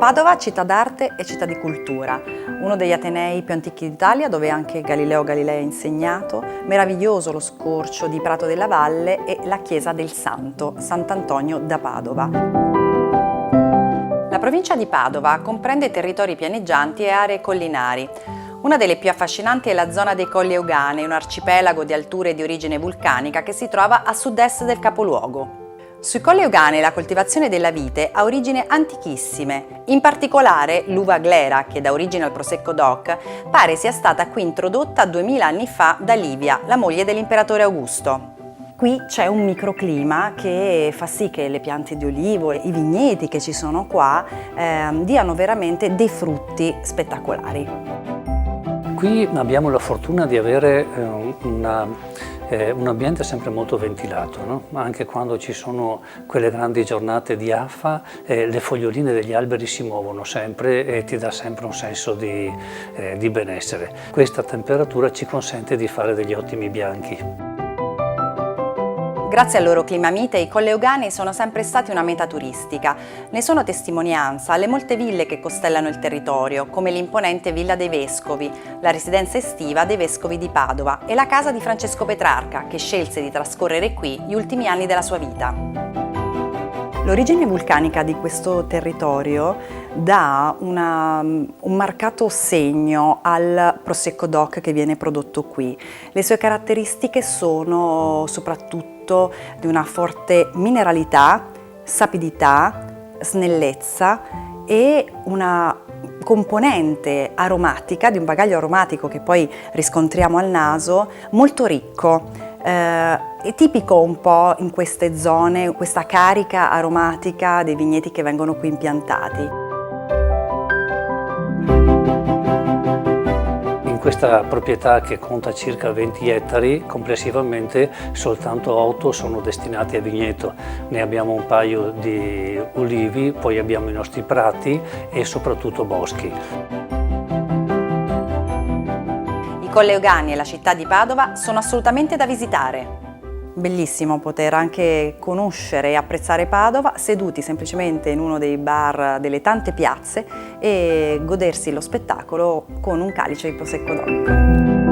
Padova, città d'arte e città di cultura, uno degli atenei più antichi d'Italia, dove anche Galileo Galilei ha insegnato, meraviglioso lo scorcio di Prato della Valle e la chiesa del Santo, Sant'Antonio da Padova. La provincia di Padova comprende territori pianeggianti e aree collinari. Una delle più affascinanti è la zona dei Colli Euganei, un arcipelago di alture di origine vulcanica che si trova a sud-est del capoluogo. Sui Colli Euganei la coltivazione della vite ha origini antichissime. In particolare l'uva glera, che dà origine al Prosecco DOC, pare sia stata qui introdotta 2000 anni fa da Livia, la moglie dell'imperatore Augusto. Qui c'è un microclima che fa sì che le piante di olivo e i vigneti che ci sono qua diano veramente dei frutti spettacolari. Qui abbiamo la fortuna di avere un ambiente sempre molto ventilato, no? Ma anche quando ci sono quelle grandi giornate di affa, le foglioline degli alberi si muovono sempre e ti dà sempre un senso di benessere. Questa temperatura ci consente di fare degli ottimi bianchi. Grazie al loro clima mite, i Colli Euganei sono sempre stati una meta turistica. Ne sono testimonianza le molte ville che costellano il territorio, come l'imponente Villa dei Vescovi, la residenza estiva dei Vescovi di Padova e la casa di Francesco Petrarca, che scelse di trascorrere qui gli ultimi anni della sua vita. L'origine vulcanica di questo territorio dà un marcato segno al Prosecco DOC che viene prodotto qui. Le sue caratteristiche sono soprattutto di una forte mineralità, sapidità, snellezza e una componente aromatica, di un bagaglio aromatico che poi riscontriamo al naso, molto ricco. È tipico un po' in queste zone questa carica aromatica dei vigneti che vengono qui impiantati. In questa proprietà, che conta circa 20 ettari, complessivamente soltanto 8 sono destinati a vigneto. Ne abbiamo un paio di ulivi, poi abbiamo i nostri prati e soprattutto boschi. I Colli Euganei e la città di Padova sono assolutamente da visitare. Bellissimo poter anche conoscere e apprezzare Padova seduti semplicemente in uno dei bar delle tante piazze e godersi lo spettacolo con un calice di Prosecco DOC.